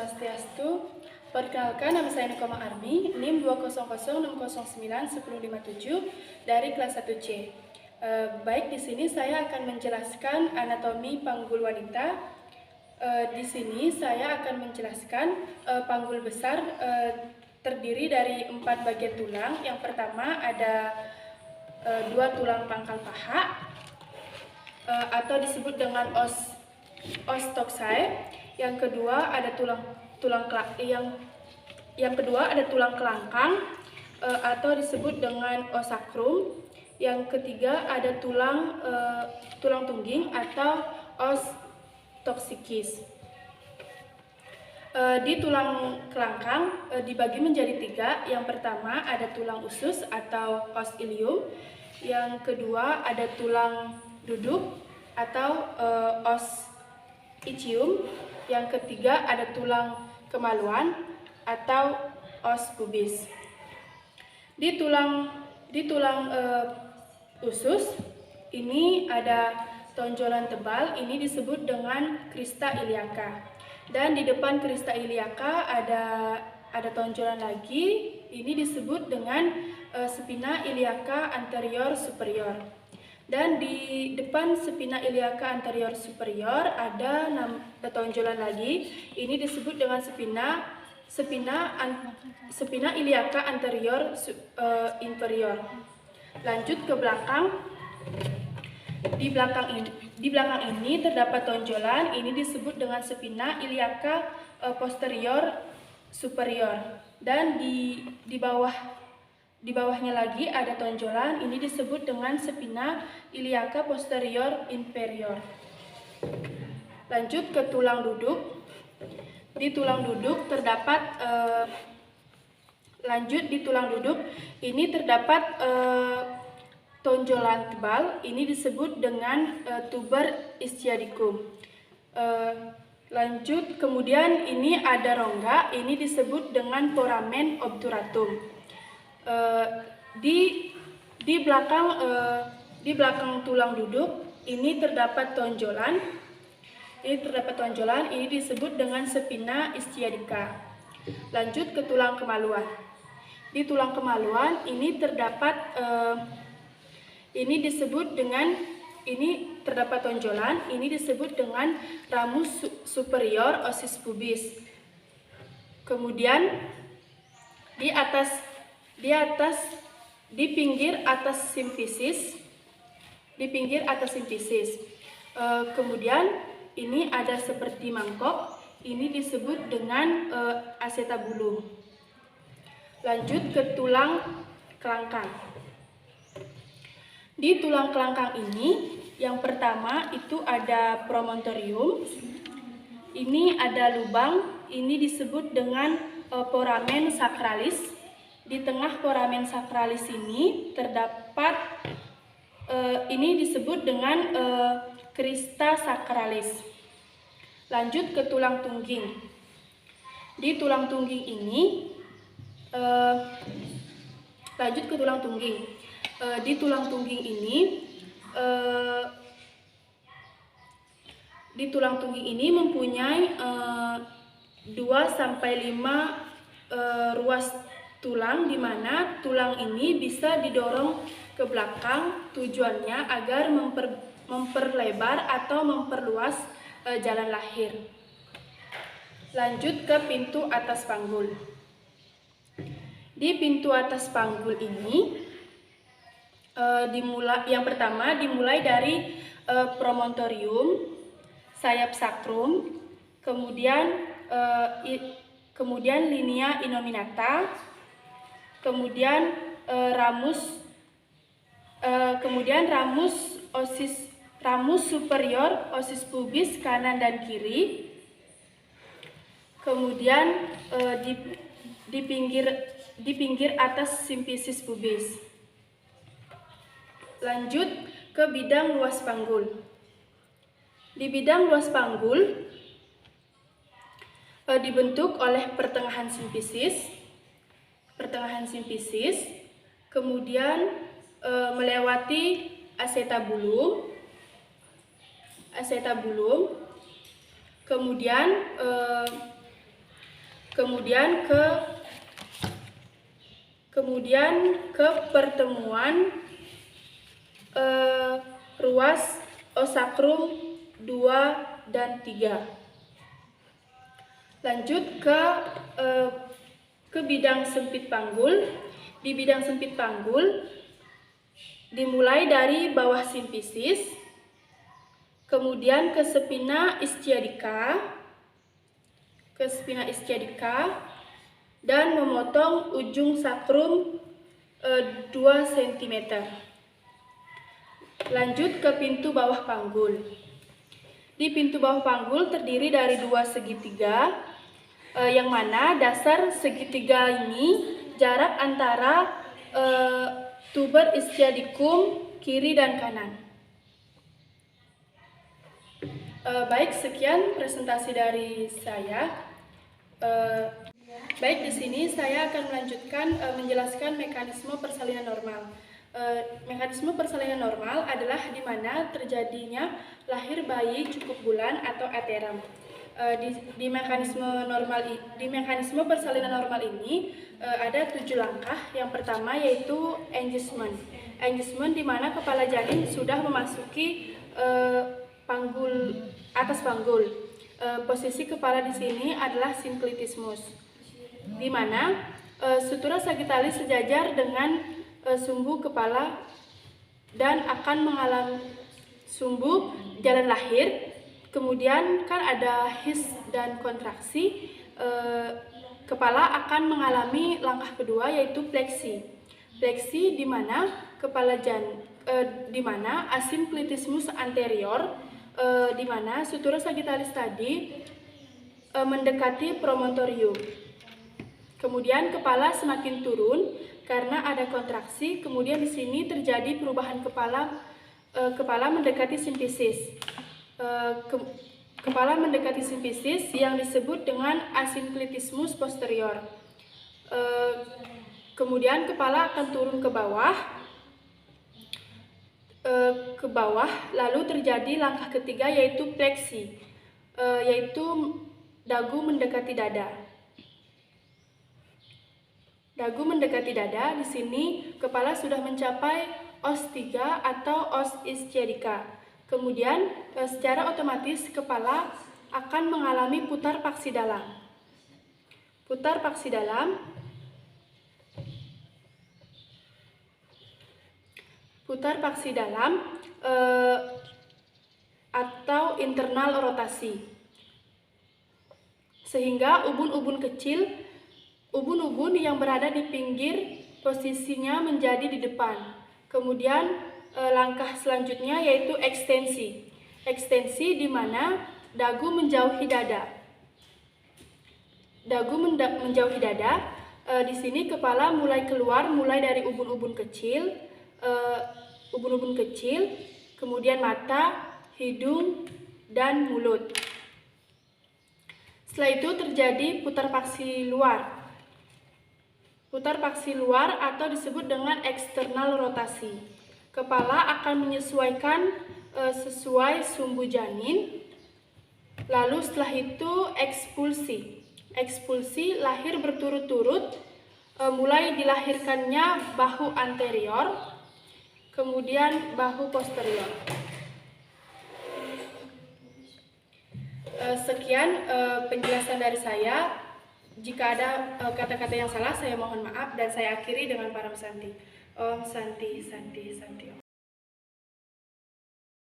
Swastiastu. Perkenalkan, nama saya Nukoma Armi, NIM 20060091057 dari kelas 1C. Baik, di sini saya akan menjelaskan anatomi panggul wanita. Di sini saya akan menjelaskan panggul besar terdiri dari 4 bagian tulang. Yang pertama ada 2 tulang pangkal paha atau disebut dengan os toxae. Yang kedua ada yang kedua ada tulang kelangkang atau disebut dengan os sacrum. Yang ketiga ada tulang tungging atau os toxicus. Di tulang kelangkang dibagi menjadi 3. Yang pertama ada tulang usus atau os ilium. Yang kedua ada tulang duduk atau os ischium. Yang ketiga ada tulang kemaluan atau os pubis. Di tulang usus ini ada tonjolan tebal, ini disebut dengan crista iliaca. Dan di depan crista iliaca ada tonjolan lagi, ini disebut dengan spina iliaca anterior superior. Dan di depan spina iliaca anterior superior ada tonjolan lagi, ini disebut dengan spina iliaca anterior inferior. Lanjut ke belakang. Di belakang ini terdapat tonjolan, ini disebut dengan spina iliaca posterior superior. Dan di bawahnya lagi ada tonjolan, ini disebut dengan spina iliaca posterior inferior. Lanjut ke tulang duduk. Di tulang duduk terdapat ini terdapat tonjolan tebal, ini disebut dengan tuber ischiadicum. Lanjut, kemudian ini ada rongga, ini disebut dengan foramen obturatum. Di belakang tulang duduk ini terdapat tonjolan. Ini disebut dengan spina ischiadica. Lanjut ke tulang kemaluan. Di tulang kemaluan ini terdapat terdapat tonjolan, ini disebut dengan ramus superior osis pubis. Kemudian di pinggir atas simfisis. Kemudian ini ada seperti mangkok, ini disebut dengan acetabulum. Lanjut ke tulang kelangkang. Di tulang kelangkang ini yang pertama itu ada promontorium. Ini ada lubang, ini disebut dengan foramen sacralis. Di tengah foramen sacralis ini terdapat ini disebut dengan crista sacralis. Lanjut ke tulang tungging. Di tulang tungging ini di tulang tungging ini mempunyai 2-5 ruas tulang, di mana tulang ini bisa didorong ke belakang, tujuannya agar memperlebar atau memperluas jalan lahir. Lanjut ke pintu atas panggul. Di pintu atas panggul ini yang pertama dimulai dari promontorium, sayap sakrum, kemudian linea innominata, kemudian ramus superior osis pubis kanan dan kiri. Kemudian di pinggir atas simfisis pubis. Lanjut ke bidang luas panggul. Di bidang luas panggul dibentuk oleh pertengahan simfisis, kemudian melewati acetabulum, kemudian kemudian ke pertemuan ruas osakrum 2 dan 3. Lanjut ke bidang sempit panggul. Di bidang sempit panggul dimulai dari bawah simfisis, kemudian ke spina ischiadica, dan memotong ujung sakrum 2 cm. Lanjut ke pintu bawah panggul. Di pintu bawah panggul terdiri dari 2 segitiga, yang mana dasar segitiga ini jarak antara tuber ischiadicum kiri dan kanan. Baik, sekian presentasi dari saya. Baik, di sini saya akan melanjutkan menjelaskan mekanisme persalinan normal. Mekanisme persalinan normal adalah di mana terjadinya lahir bayi cukup bulan atau ateram. Di mekanisme persalinan normal ini ada 7 langkah. Yang pertama yaitu engagement. Engagement di mana kepala janin sudah memasuki atas panggul. Posisi kepala di sini adalah synclitismus, di mana sutura sagittalis sejajar dengan sumbu kepala dan akan mengalami sumbu jalan lahir. Kemudian kan ada his dan kontraksi. Kepala akan mengalami langkah kedua yaitu fleksi. Fleksi di mana di mana asynclitismus anterior, di mana sutura sagittalis tadi mendekati promontorium. Kemudian kepala semakin turun karena ada kontraksi. Kemudian di sini terjadi perubahan kepala mendekati simfisis. Kepala mendekati simfisis yang disebut dengan asynclitismus posterior. Kemudian kepala akan turun ke bawah, lalu terjadi langkah ketiga yaitu fleksi, yaitu dagu mendekati dada. Dagu mendekati dada, di sini kepala sudah mencapai os 3 atau os ischiadica. Kemudian secara otomatis kepala akan mengalami putar paksi dalam. Putar paksi dalam atau internal rotasi, sehingga ubun-ubun yang berada di pinggir posisinya menjadi di depan. Kemudian langkah selanjutnya yaitu ekstensi. Ekstensi di mana dagu menjauhi dada. Di sini kepala mulai keluar, mulai dari ubun-ubun kecil, kemudian mata, hidung, dan mulut. Setelah itu terjadi putar paksi luar. Putar paksi luar atau disebut dengan eksternal rotasi. Kepala akan menyesuaikan sesuai sumbu janin. Lalu setelah itu ekspulsi. Ekspulsi lahir berturut-turut, mulai dilahirkannya bahu anterior, kemudian bahu posterior. Sekian penjelasan dari saya. Jika ada kata-kata yang salah, saya mohon maaf dan saya akhiri dengan param santi. Om Santi Santi Santi.